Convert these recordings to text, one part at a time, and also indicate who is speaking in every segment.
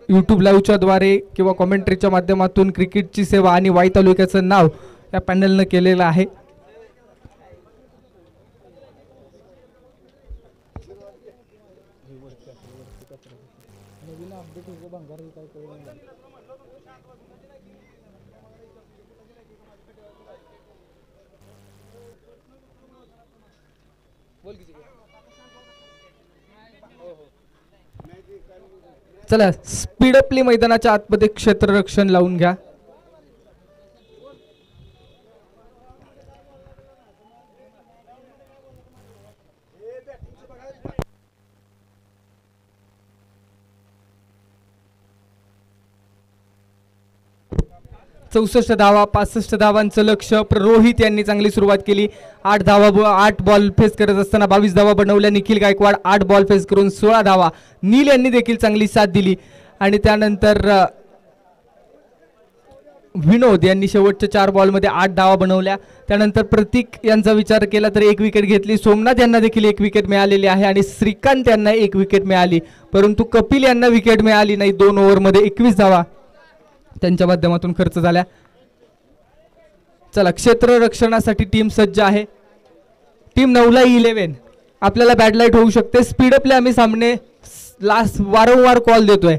Speaker 1: YouTube लाईव्हच्या द्वारे किंवा कॉमेंट्रीच्या माध्यमातून क्रिकेटची सेवा आणि वाई तालुक्याचं नाव या पॅनलनं केलेलं आहे. चला स्पीडअपली मैदानाच्या आतमध्ये क्षेत्ररक्षण लावून घ्या. चौसष्ट धावा 65 धावांचं लक्ष. रोहित यांनी चांगली सुरुवात केली. 8 बॉल फेस करत असताना 22 धावा बनवल्या. निखिल गायकवाड 8 बॉल फेस करून 16 धावा. नील यांनी देखील चांगली साथ दिली आणि त्यानंतर विनोद यांनी शेवटच्या 4 बॉलमध्ये 8 धावा बनवल्या. त्यानंतर प्रतीक यांचा विचार केला तर 1 विकेट घेतली. सोमनाथ यांना देखील 1 विकेट मिळालेली आहे आणि श्रीकांत यांना 1 विकेट मिळाली, परंतु कपिल यांना विकेट मिळाली नाही. 2 ओव्हरमध्ये 21 धावा त्यांच्या माध्यमातून खर्च झाल्या. चला क्षेत्ररक्षणासाठी टीम सज्ज आहे. टीम 9ला 11 आपल्याला बॅड लाईट होऊ शकते. स्पीडअपले आम्ही सामने लास्ट वारंवार कॉल देतोय.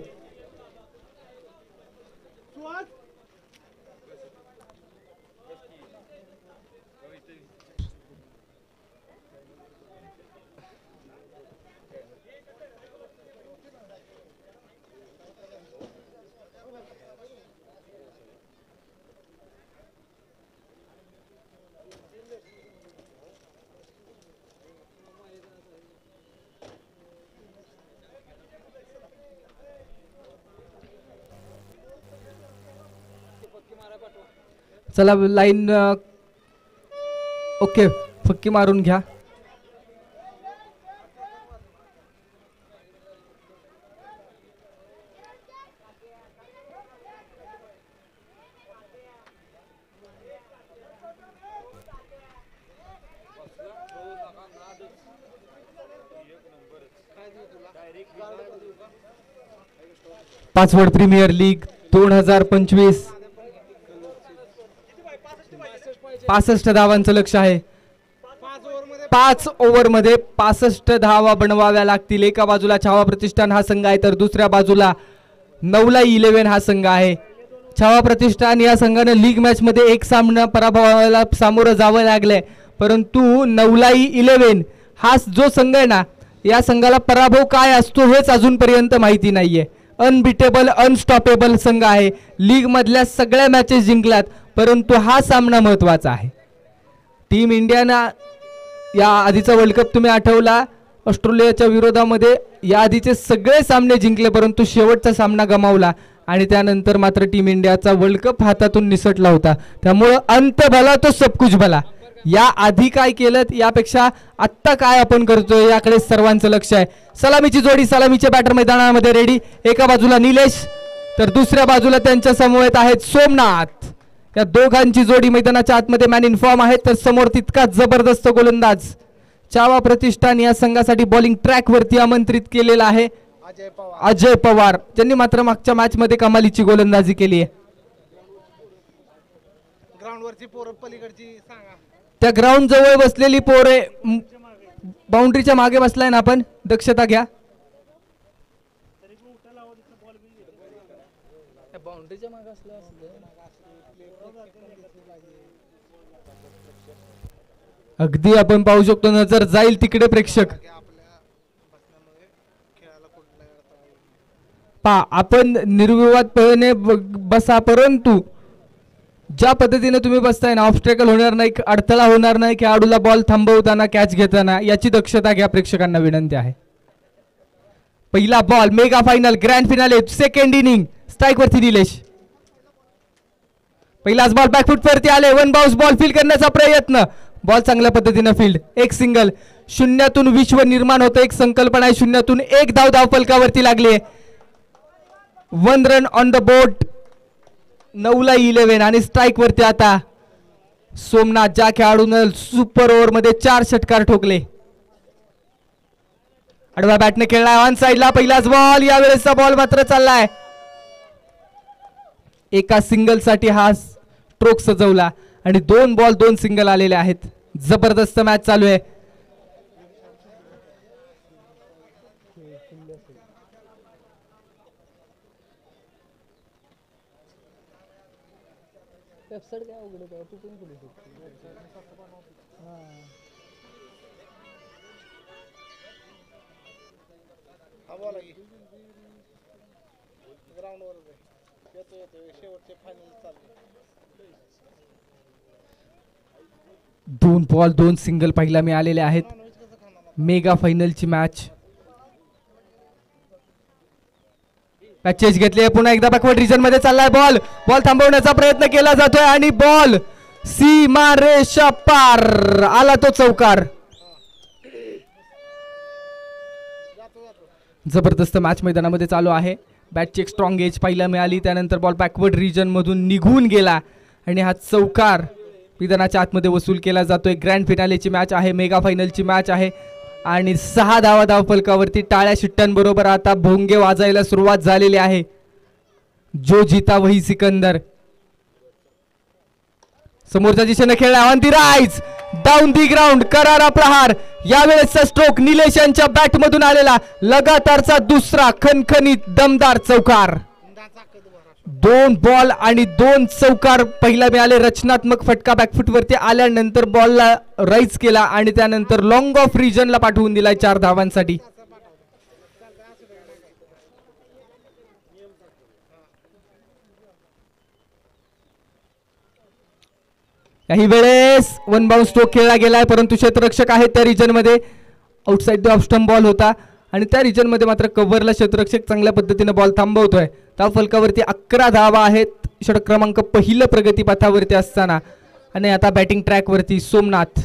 Speaker 1: चला लाईन ओके, फक्की मारून घ्या. पाचवड प्रीमियर लीग 2025 65 धावांचं लक्ष आहे. 5 ओव्हरमध्ये 65 धावा बनवाव्या लागतील. एका बाजूला छावा प्रतिष्ठान हा संघ आहे तर दुसऱ्या बाजूला 9ला 11 हा संघ आहे. छावा प्रतिष्ठान या संघाने लीग मॅच मध्ये एक सामना पराभवाला सामोरं जावं लागलंय, परंतु 9ला 11 हा जो संघ आहे ना, या संघाला पराभव काय असतो हेच अजूनपर्यंत माहिती नाहीये. अनबिटेबल अनस्टॉपेबल संघ आहे. लीग मधल्या सगळ्या मॅचेस जिंकल्यात, परंतु हा सामना महत्वाचा आहे. टीम इंडियाना या आधीचा वर्ल्ड कप तुम्ही आठवला, ऑस्ट्रेलियाच्या विरोधामध्ये या आधीचे सगळे सामने जिंकले, परंतु शेवटचा सामना गमावला आणि त्यानंतर मात्र टीम इंडियाचा वर्ल्ड कप हातातून निसटला होता. त्यामुळे अंत भला तो सब कुछ भला. या आधी काय केलं यापेक्षा आत्ता काय आपण करतोय याकडे सर्वांचं लक्ष आहे. सलामीची जोडी, सलामीचे बॅटर मैदानामध्ये रेडी. एका बाजूला निलेश तर दुसऱ्या बाजूला त्यांच्या समवेत आहेत सोमनाथ. या दोघांची जोडी मैदानाच्या आतमध्ये मॅन इन फॉर्म आहे. तर समोर तितकाच जबरदस्त गोलंदाज छावा प्रतिष्ठान या संघासाठी बॉलिंग ट्रॅक वरती आमंत्रित केलेला आहे अजय पवार, ज्यांनी मात्र मागच्या मॅच मध्ये कमालीची गोलंदाजी केली आहे. त्या ग्राउंड जवळ बसलेली पोरे, बाउंड्रीच्या मागे बसलाय ना आपण, दक्षता घ्या. अगदी आपण पाहू शकतो, नजर जाईल तिकडे प्रेक्षक. आपण निर्विवादपणे बसा, परंतु ज्या पद्धतीने तुम्ही बसताय ना, ऑब्स्टॅकल होणार नाही, अडथळा होणार नाही. खेळाडूला बॉल थांबवताना, कॅच घेताना याची दक्षता घ्या, प्रेक्षकांना विनंती आहे. पहिला ball, mega final, grand finale, second inning, strike वरती निलेश. पहिलाच बॉल बॅकफुट वरती आले. 1 बाउन्स बॉल फील्ड करण्याचा प्रयत्न, बॉल चांगल्या पद्धतीने फील्ड. एक सिंगल. शून्यातून विश्व निर्माण होतं, एक संकल्पना आहे. शून्यातून एक धाव फलकावरती लागली. 1 रन ऑन द बोर्ड. 9ला 11 आणि स्ट्राइक वरती आता सोमनाथ, ज्या खेळाडूने सुपर ओव्हर मध्ये 4 षटकार ठोकले. आडवा बॅटने खेळलाय ऑन साइडला. पहिलाच बॉल, यावेळेसचा बॉल मात्र चाललाय एका सिंगल साठी हा स्ट्रोक सजवला आणि 2 बॉल 2 सिंगल आलेले आहेत. जबरदस्त मॅच चालू आहे. दोन बॉल 2 सिंगल पाहिला मिळालेले आहेत. मेगा फायनलची मॅच चेस घेतली. पुन्हा एकदा बॅकवर्ड रिजन मध्ये चाललाय बॉल. बॉल थांबवण्याचा प्रयत्न केला जातोय आणि बॉल सीमारेषा पार आला तो चौकार. जबरदस्त मॅच मैदानामध्ये चालू आहे. बॅटची एक स्ट्रॉंग एज पाहायला मिळाली. त्यानंतर बॉल बॅकवर्ड रिजन मधून निघून गेला आणि हा चौकार मैदानाच्या आतमध्ये वसूल केला जातोय. ग्रँड फिनालेची मॅच आहे. मेगा फायनलची मॅच आहे आणि 6 धावा धावफलकावरती. टाळ्या शिट्ट्यांबरोबर आता भोंगे वाजायला सुरुवात झालेली आहे. जो जीता वही सिकंदर. समोरच्या दिशेने खेळला Avanti rise down the ground. करारा प्रहार. यावेळेसचा स्ट्रोक निलेश यांच्या बॅट मधून आलेला लगातारचा दुसरा खणखणीत दमदार चौकार. 2 बॉल आणि 2 चौकार पहिला मिळाले. रचनात्मक फटका बॅकफुट वरती आल्यानंतर बॉलला राईज केला आणि त्यानंतर लॉंग ऑफ रिजनला पाठवून दिलाय 4 धावांसाठी. काही वेळेस 1 बाउंस स्ट्रोक खेळला गेलाय परंतु क्षेत्ररक्षक आहेत त्या रिजन मध्ये. Outside the off stump ball होता आणि त्या रिजन मध्ये मात्र कव्हरला क्षेत्ररक्षक चांगल्या पद्धतीने बॉल थांबवतोय. धाव फलकावरती 11 धावा आहेत. षटक क्रमांक पहिलं प्रगतीपथावरती असताना आणि आता बॅटिंग ट्रॅक वरती सोमनाथ.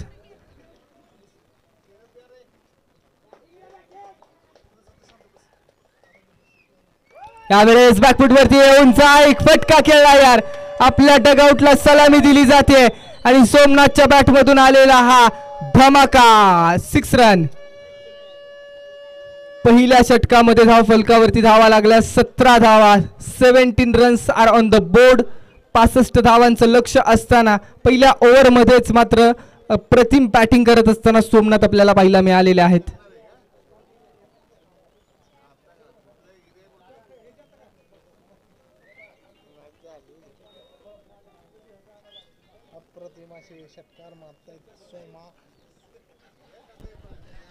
Speaker 1: यावेळेस बॅकफुट वरती येऊनचा एक फटका खेळला यार. आपल्या डगआउटला सलामी दिली जाते आणि सोमनाथच्या बॅट मधून आलेला हा धमाका 6 रन. पहिल्या षटकामध्ये धाव फलकावरती धावा लागल्या 17 धावा. 17 runs are on the board. 65 धावांचं लक्ष असताना पहिल्या ओव्हर मध्येच मात्र अप्रतिम बॅटिंग करत असताना सोमनाथ आपल्याला पाहायला मिळालेले आहेत.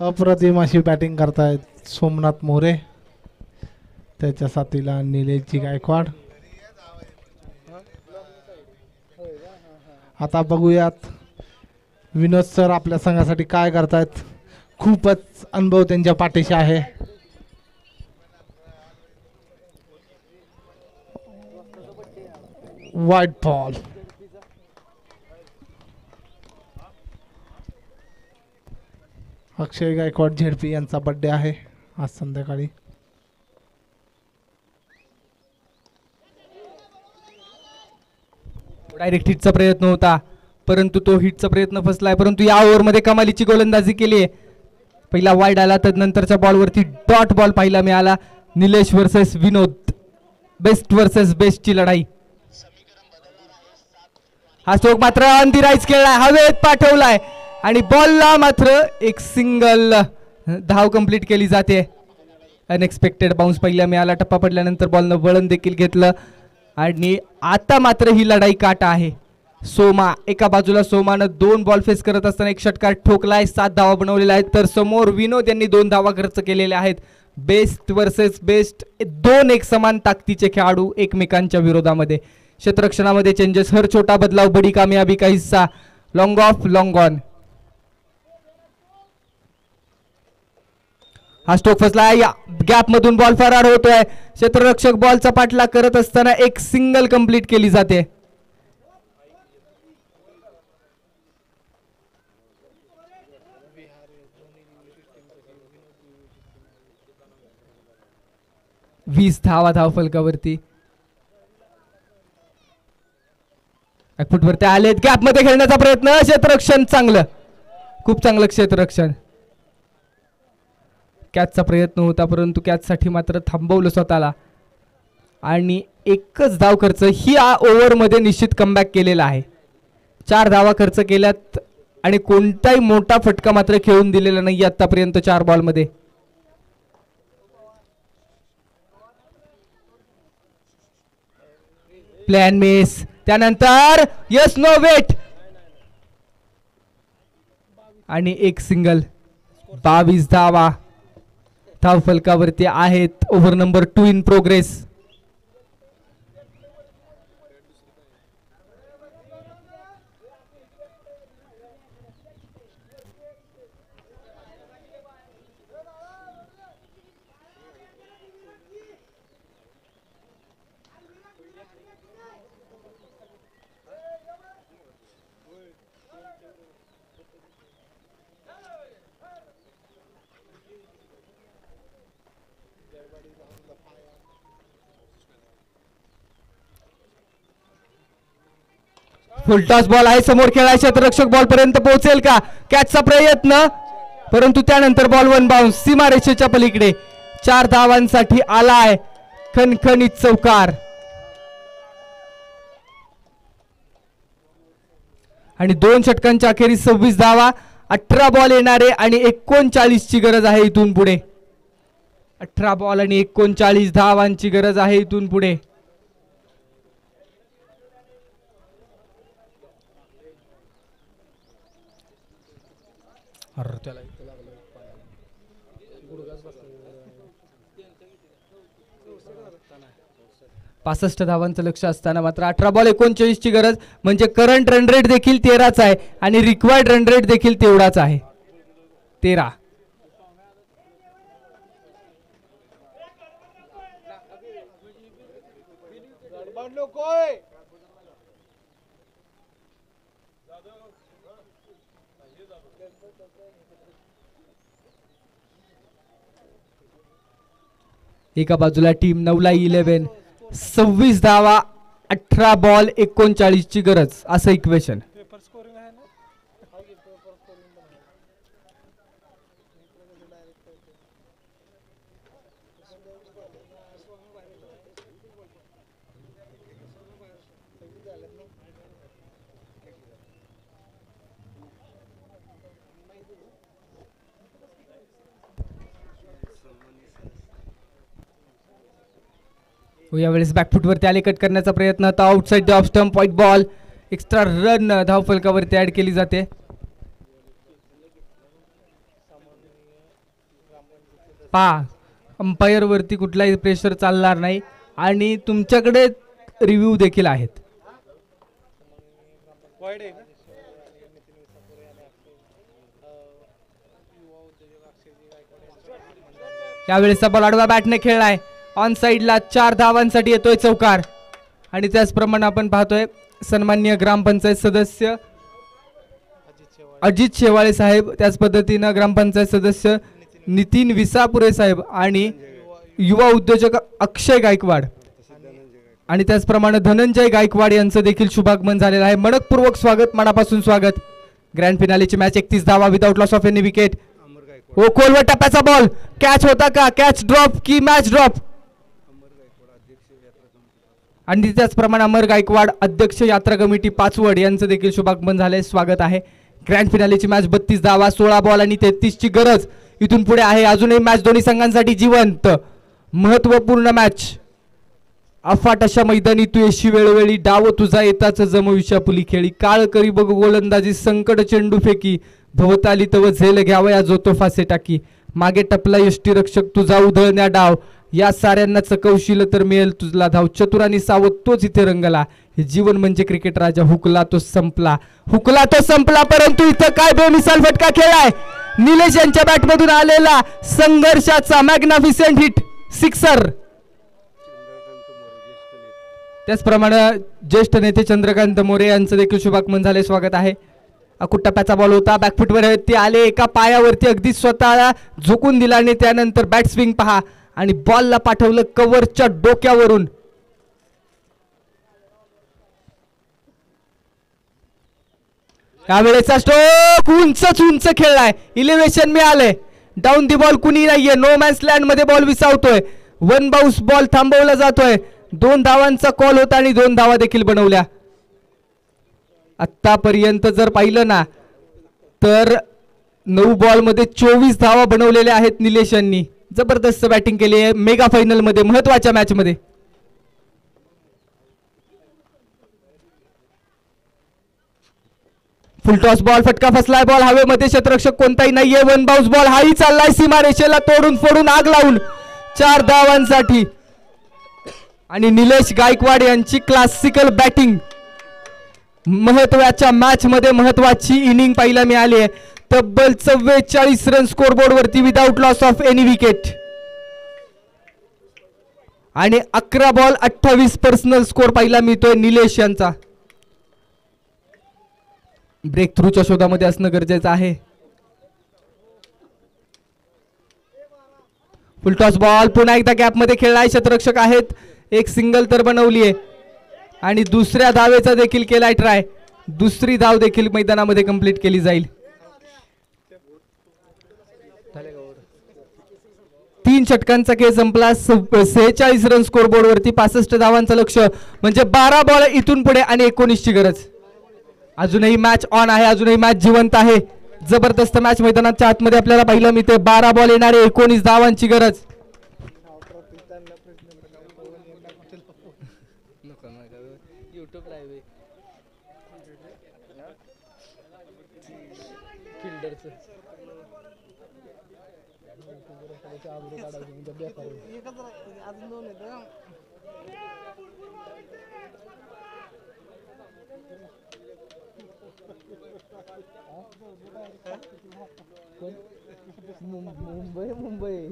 Speaker 2: अप्रतिम अशी बॅटिंग करतायत सोमनाथ मोरे. त्याच्या साथीला निलेशजी गायकवाड. आता बघूयात विनोद सर आपल्या संघासाठी काय करतायत. खूपच अनुभव त्यांच्या पाठीशी आहे. वाईट बॉल. अक्षय गायकवाड झेडपी यांचा बर्थडे आहे आज संध्याकाळी.
Speaker 1: डायरेक्ट हिटचा प्रयत्न होता परंतु तो हिटचा प्रयत्न फसलाय. परंतु या ओव्हर मध्ये कमालीची गोलंदाजी केली आहे. पहिला वाईड आला तर नंतरच्या बॉल वरती डॉट बॉल पाहायला मिळाला. निलेश वर्सेस विनोद. बेस्ट वर्सेस बेस्ट ची लढाई. हा स्ट्रोक मात्र अंतिराईज केलाय. हवेत पाठवलाय आणि बॉलला मात्र एक सिंगल धाव कंप्लीट केली जाते. अनएक्सपेक्टेड बाउन्स पहिला मिळाला. टप्पा पडल्यानंतर बॉलनं वळण देखील घेतलं आणि आता मात्र ही लढाई काटा आहे. सोमा एका बाजूला सोमानं 2 बॉल फेस करत असताना एक षटकार ठोकलाय. 7 धावा बनवलेल्या आहेत. तर समोर विनोद यांनी 2 धावा खर्च केलेल्या आहेत. Best versus best. 2 एक समान ताकदीचे खेळाडू एकमेकांच्या विरोधामध्ये. क्षेत्ररक्षणामध्ये चेंजेस. हर छोटा बदलाव बडी कामयाबी का हिस्सा. Long of long on. हा स्ट्रोक फसला. या गॅप मधून बॉल फरार होतोय. क्षेत्ररक्षक बॉलचा पाठलाग करत असताना एक सिंगल कंप्लीट केली जाते. वीस धावा धाव फलकावरती. फुटवरती आलेत. गॅप मध्ये खेळण्याचा प्रयत्न. क्षेत्ररक्षण चांगलं. खूप चांगलं क्षेत्ररक्षण. कॅचचा प्रयत्न होता परंतु कॅचसाठी मात्र थांबवलं स्वतःला आणि एकच धाव खर्च ही ओव्हर मध्ये निश्चित कमबॅक केलेला आहे. 4 धावा खर्च केल्यात आणि कोणताही मोठा फटका मात्र खेळून दिलेला नाही आतापर्यंत 4 बॉल मध्ये. प्लॅन मिस, त्यानंतर यस नो वेट आणि एक सिंगल. 22 धावा धाव फलकावरती आहेत. Over number 2 in progress. Full toss ball आहे समोर खेळाय क्षेत्ररक्षक बॉल पर्यंत पोहोचेल का? कॅचचा प्रयत्न, परंतु त्यानंतर बॉल वन बाउन्स सीमारेषेच्या पलीकडे. 4 धावांसाठी आलाय खणखणीत चौकार आणि 2 षटकांच्या अखेरीस 26 धावा. 18 बॉल येणारे आणि 39 ची गरज आहे इथून पुढे. 18 बॉल आणि 39 धावांची गरज आहे इथून पुढे. पासष्ट धावांचं लक्ष असताना मात्र 18 बॉल 39 ची गरज, म्हणजे करंट रन रेट देखील 13च आहे आणि रिक्वायर्ड रन रेट देखील तेवढाच आहे 13. एका बाजूला टीम 9ला 11, 26 धावा 18 बॉल 39 ची गरज, असं इक्वेशन. यावेळेस बॅकफुटवरती आले, कट करण्याचा प्रयत्न होता. Outside the off stump, white ball. Extra run धाव फलकावरती ऍड केली जाते. अंपायर वरती कुठलाही प्रेशर चालणार नाही आणि तुमच्याकडे रिव्ह्यू देखील आहेत. यावेळेस बॉल आडवा बॅटने खेळलाय. ऑन साइडला 4 धावांसाठी येतोय चौकार आणि त्याचप्रमाणे आपण पाहतोय सन्माननीय ग्रामपंचायत सदस्य अजित शेवाळे साहेब, त्याच पद्धतीनं ग्रामपंचायत सदस्य नितीन विसापुरे साहेब आणि युवा उद्योजक अक्षय गायकवाड आणि त्याचप्रमाणे धनंजय गायकवाड यांचं देखील शुभागमन झालेलं आहे. मनपूर्वक स्वागत, मनापासून स्वागत. ग्रँड फिनालेची मॅच 31 धावा without loss of any wicket. ओ खोलवर टप्प्याचा बॉल, कॅच होता का? कॅच ड्रॉप की मॅच ड्रॉप? आणि त्याचप्रमाणे अमर गायकवाड अध्यक्ष यात्रा कमिटी पाचवड यांचं देखील शुभागमन झालंय, स्वागत आहे. ग्रँड फिनालेची मॅच 32 धावा 16 बॉल आणि 33 ची गरज इथून पुढे आहे. अजूनही मॅच दोन्ही संघांसाठी जिवंत, महत्वपूर्ण मॅच. अफाट अशा मैदानी तू येशी वेळोवेळी, डाव तुझा येताच जमविषा पुली खेळी. काळ करी बघ गोलंदाजी, संकट चेंडू फेकी, भवताली तव झेल घ्यावया जो तो फासे टाकी. मागे टपला यष्टीरक्षक तुझा उधळण्या डाव, या साऱ्यांना चकवशील तर मिळेल तुझला धाव. चतुरानी सावध तोच इथे रंगला, हे जीवन म्हणजे क्रिकेट राजा. हुकला तो संपला, हुकला तो संपला, परंतु इथं काय बेमिसाल फटका खेळाय. निलेश यांच्या बॅटमधून आलेला संघर्षाचा मॅग्नाफिसेंट हिट, सिक्सर. त्याचप्रमाणे ज्येष्ठ नेते चंद्रकांत मोरे यांचं देखील शुभागमन झाले, स्वागत आहे. टप्प्याचा बॉल होता, बॅकफुटवर ते आले, एका पायावरती अगदी स्वतःला झोकून दिला आणि त्यानंतर बॅट स्विंग पहा आणि बॉलला पाठवलं कव्हरच्या डोक्यावरून. यावेळेचा स्ट्रोक उंच उंच खेळलाय, इलेव्हेशन मिळाले. डाऊन दी बॉल कुणी नाहीये, नो मॅन्स लँड मध्ये बॉल विसावतोय. वन बाउन्स बॉल थांबवला जातोय. 2 धावांचा कॉल होता आणि 2 धावा देखील बनवल्या. आतापर्यंत जर पाहिलं ना तर 9 बॉल मध्ये 24 धावा बनवलेल्या आहेत निलेश यांनी. जबरदस्त बॅटिंग केली आहे मेगा फायनल मध्ये, महत्वाच्या मॅच मध्ये. फुलटॉस बॉल, फटका फसलाय, बॉल हवेमध्ये, क्षेत्ररक्षक कोणताही नाहीये. 1 बाउन्स बॉल, हाही चाललाय सीमारेषेला तोडून फोडून आग लावून 4 धावांसाठी. आणि निलेश गायकवाड यांची क्लासिकल बॅटिंग, महत्वाच्या मॅच मध्ये महत्वाची इनिंग पाहायला मिळाली आहे. तब्बल 44 रन स्कोरबोर्ड वरती without loss of any wicket. आणि 11 बॉल 28 पर्सनल स्कोर पाहायला मिळतोय निलेश यांचा. ब्रेक थ्रूच्या शोधामध्ये असणं गरजेचं आहे. फुलटॉस बॉल पुन्हा एकदा गॅप मध्ये खेळलाय, क्षेत्ररक्षक आहेत. एक सिंगल तर बनवली आहे आणि दुसऱ्या धावेचा देखील केलाय ट्राय. दुसरी धाव देखील मैदानामध्ये कंप्लीट केली जाईल. 3 षटकांचा खेळ संपला. 46 रन स्कोरबोर्ड वरती, 65 धावांचं लक्ष, म्हणजे 12 बॉल इथून पुढे आणि 19 ची गरज. अजूनही मॅच ऑन आहे, अजूनही मॅच जिवंत आहे. जबरदस्त मॅच मैदानाच्या आतमध्ये आपल्याला पाहायला मिळते. 12 बॉल येणारे 19 धावांची गरज. मुंबई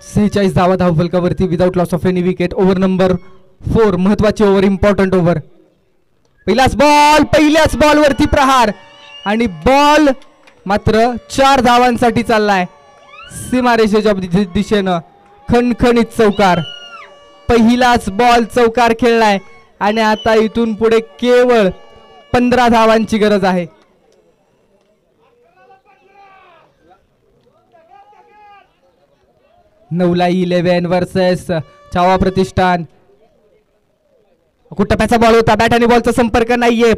Speaker 1: सेहेचाळीस धावा धावफलकावरती without loss of any wicket. Over number 4, महत्वाची ओव्हर, इम्पॉर्टंट ओव्हर. पहिल्याच बॉल वरती प्रहार आणि बॉल मात्र 4 धावांसाठी चाललाय सीमारेषेच्या दिशेनं. खणखणीत चौकार, पहिलाच बॉल चौकार खेळलाय आणि आता इथून पुढे केवळ 15 धावांची गरज आहे. नवलाई 11 वर्सेस छावा प्रतिष्ठान. कुठप्याचा बॉल होता, बॅट आणि बॉलचा संपर्क नाहीये.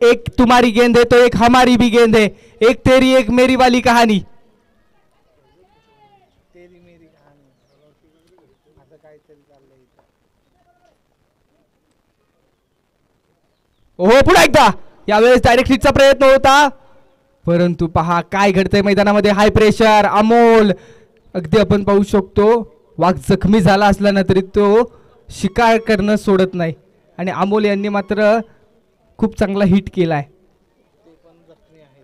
Speaker 1: एक तुम्हारी गेंद है तो एक हमारी भी गेंद है, एक तेरी एक मेरी वाली कहाणी. हो पुन्हा एकदा, यावेळेस डायरेक्ट हिटचा प्रयत्न होता परंतु पहा काय घडतंय मैदानामध्ये. हाय प्रेशर, अमोल, अगदी आपण पाहू शकतो वाघ जखमी झाला असला ना तरी तो शिकार करणं सोडत नाही आणि अमोल यांनी मात्र खूप चांगला हिट केलाय.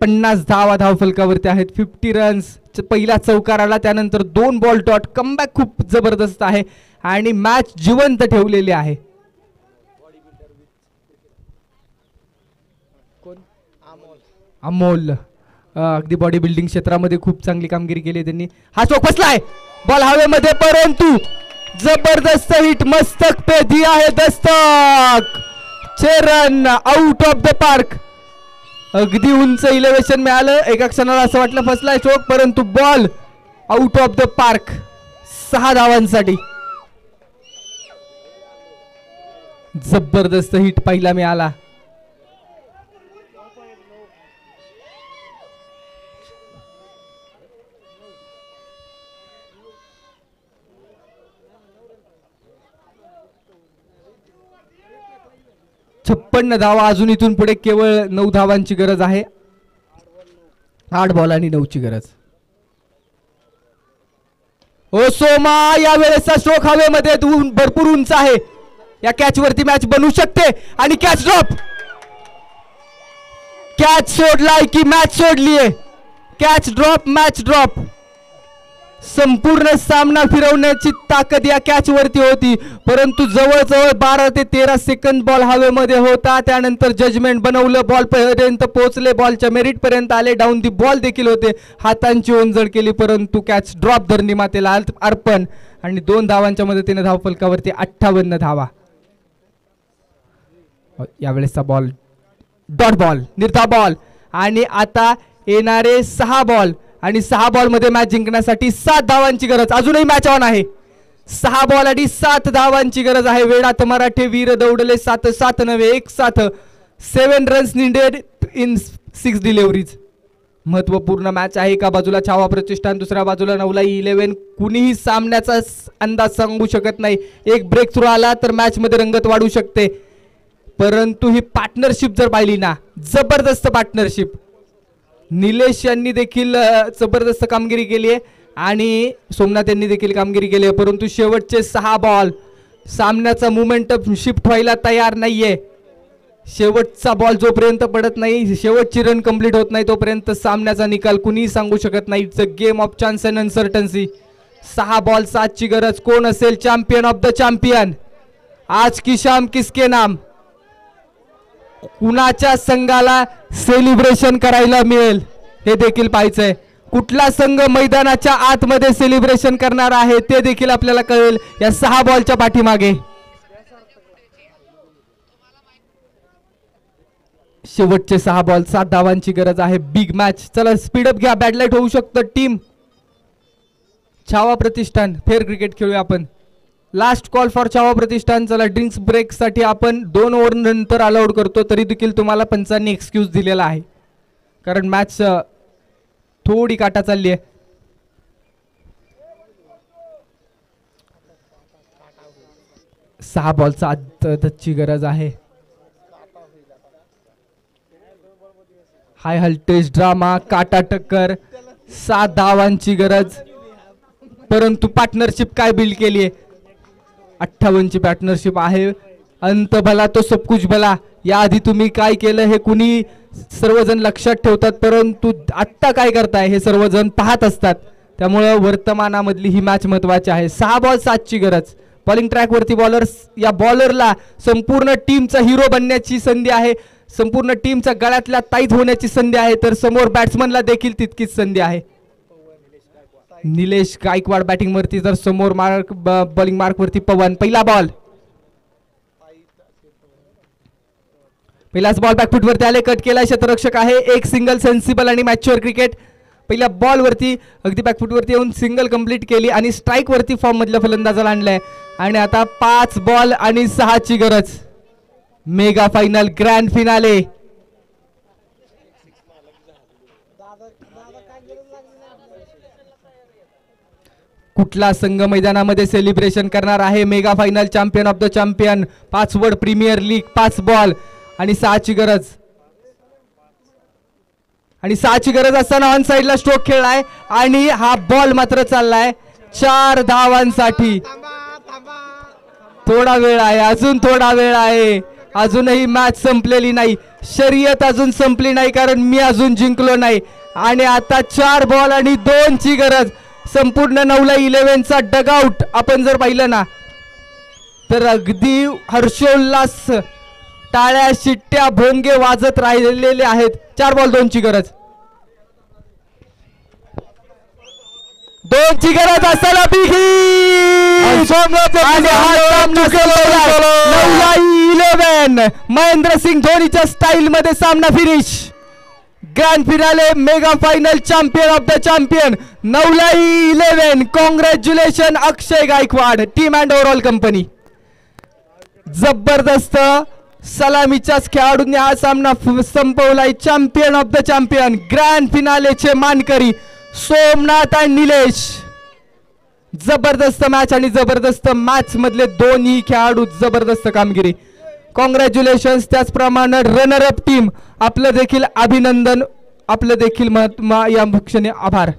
Speaker 1: 50 धावा धावफलकावरती आहेत. 50 रन्स. पहिला चौकार आला, त्यानंतर 2 बॉल डॉट. कमबॅक खूप जबरदस्त आहे आणि मॅच जिवंत ठेवलेली आहे. अमोल अगदी बॉडी बिल्डिंग क्षेत्रामध्ये खूप चांगली कामगिरी केली त्यांनी. हा चौक बसलाय, बॉल हवेमध्ये परंतु जबरदस्त हिट. मस्तक पे दिया है Dastak. 6 run out of the park. अगदी उंच इलेव्हेशन मिळालं. एका क्षणाला असं वाटलं फसलाय चौक, परंतु ball out of the park. 6 धावांसाठी जबरदस्त हिट पाहायला मिळाला. छप्पन्न धावा. अजून इथून पुढे केवळ 9 धावांची गरज आहे. 8 बॉल आणि 9 ची गरज. ओ सोमा, या वेळेचा स्ट्रोक हवेमध्ये भरपूर उंच आहे. या कॅच वरती मॅच बनू शकते आणि कॅच ड्रॉप. कॅच सोडलाय की मॅच सोडलीये. Catch drop, match drop. संपूर्ण सामना फिरवण्याची ताकद या कॅच वरती होती, परंतु जवळजवळ 12 ते 13 सेकंद बॉल हवेमध्ये होता. त्यानंतर जजमेंट बनवलं, बॉल पर्यंत पोहोचले, बॉलच्या मेरिट पर्यंत आले, डाऊन दी बॉल देखील होते, हातांची ओंजळ केली, परंतु कॅच ड्रॉप धरणी मातेला अर्पण आणि 2 धावांच्या मदतीने धावफलकावरती 58 धावा. यावेळेसचा बॉल डॉट बॉल, निर्धाव बॉल आणि आता येणारे 6 बॉल आणि 6 बॉल मध्ये मॅच जिंकण्यासाठी 7 धावांची गरज. अजूनही मॅच ऑन आहे. 6 बॉल आणि 7 धावांची गरज आहे. वेळात मराठे वीर दौडले 7 नव्हे 1 7 रन्स निडेड इन 6 डिलिव्हरीज. महत्वपूर्ण मॅच आहे. एका बाजूला छावा प्रतिष्ठान, दुसऱ्या बाजूला नवलाई 11. कुणीही सामन्याचा अंदाज सांगू शकत नाही. एक ब्रेक थ्रू आला तर मॅच मध्ये रंगत वाढू शकते, परंतु ही पार्टनरशिप जर पाहिली ना, जबरदस्त पार्टनरशिप. निलेश यांनी देखील जबरदस्त कामगिरी केली आहे आणि सोमनाथ यांनी देखील कामगिरी केली आहे, परंतु शेवटचे 6 बॉल सामन्याचा मोमेंटम शिफ्ट व्हायला तयार नाहीये. शेवटचा बॉल जोपर्यंत पडत नाही, शेवटची रन कंप्लीट होत नाही, तोपर्यंत सामन्याचा निकाल कुणीही सांगू शकत नाही. It's a game of chance and uncertainty. 6 ball 7 ची गरज. कोण असेल चॅम्पियन ऑफ द चॅम्पियन? आज की शाम किसके नाम? कुणाच्या संघाला सेलिब्रेशन करायला मिळेल हे देखील पाहायचंय. कुठला संघ मैदानाच्या आतमध्ये सेलिब्रेशन करणार आहे ते देखील आपल्याला कळेल या 6 बॉलच्या पाठीमागे. शेवटचे 6 बॉल 7 धावांची गरज आहे. Big match. चला स्पीडअप घ्या, बॅडलाईट होऊ शकतं. टीम छावा प्रतिष्ठान फेअर क्रिकेट खेळूया आपण. लास्ट कॉल फॉर छावा प्रतिष्ठान. चला ड्रिंक्स ब्रेक साठी आपण 2 ओव्हर नंतर अलाउड करतो, तरी देखील तुम्हाला पंचांनी एक्सक्यूज दिलेला आहे, कारण मॅच थोडी काटा चालली आहे. सहा बॉल 7 ची गरज आहे. हाय हल्टेज ड्रामा, काटा टक्कर, 7 धावांची गरज, परंतु पार्टनरशिप काय बिल्ड केली आहे? 58 ची पार्टनरशिप आहे. अंत भला तो सब कुछ भला. याआधी तुम्ही काय केलं हे कुणी सर्वजण लक्षात ठेवतात, परंतु आत्ता काय करताय हे सर्वजण पाहत असतात. त्यामुळे वर्तमानामधली ही मॅच महत्वाची आहे. 6 बॉल 7 ची गरज. बॉलिंग ट्रॅक वरती बॉलर्स, या बॉलरला संपूर्ण टीमचा हिरो बनण्याची संधी आहे, संपूर्ण टीमच्या गळ्यातल्या ताईत होण्याची संधी आहे, तर समोर बॅट्समनला देखील तितकीच संधी आहे. निलेश गायकवाड बॅटिंग वरती, तर समोर मार्क बॉलिंग मार्क वरती पवन. पहिला बॉल, पहिलाच बॉल बॅकफुट वरती आले, कट केला, क्षेत्ररक्षक आहे. एक सिंगल, सेन्सिबल आणि मॅच्युअर क्रिकेट. पहिल्या बॉल वरती अगदी बॅकफुट वरती येऊन सिंगल कंप्लीट केली आणि स्ट्राईक वरती फॉर्म मधल्या फलंदाजाला आणलाय. आणि आता 5 बॉल आणि 6 ची गरज. Mega final, grand finale. कुठला संघ मैदानामध्ये सेलिब्रेशन करणार आहे? Mega final, champion of the champion, 5 word premier league. 5 ball आणि 6 ची गरज. आणि 6 ची गरज असताना ऑन साइडला स्ट्रोक खेळलाय आणि हा बॉल मात्र चाललाय 4 धावांसाठी. थोडा वेळ आहे, अजून थोडा वेळ आहे, अजूनही मॅच संपलेली नाही, शर्यत अजून संपली नाही, कारण मी अजून जिंकलो नाही. आणि आता 4 बॉल आणि 2 ची गरज. संपूर्ण नवलाई 11 चा डगआउट आपण जर पाहिलं ना, तर अगदी हर्षोल्लास, टाळ्या शिट्ट्या भोंगे वाजत राहिलेले आहेत. 4 बॉल 2 ची गरज. 2 ची गरज असताना नवलाई 11 महेंद्रसिंग धोनीच्या स्टाईल मध्ये सामना finish. Grand finale, mega final, champion of the champion नवलाई 11. Congratulation Akshay Gaikwad, team and overall company. जबरदस्त सलामीच्याच खेळाडूंनी हा सामना संपवलाय. Champion of the champion, grand फिनालेचे मानकरी सोमनाथ आणि निलेश. जबरदस्त मॅच आणि जबरदस्त मॅच मधले दोन्ही खेळाडू, जबरदस्त कामगिरी. कॉंग्रॅच्युलेशन. त्याचप्रमाणे रनर अप टीम, आपलं देखील अभिनंदन, आपलं देखील या क्षणी आभार.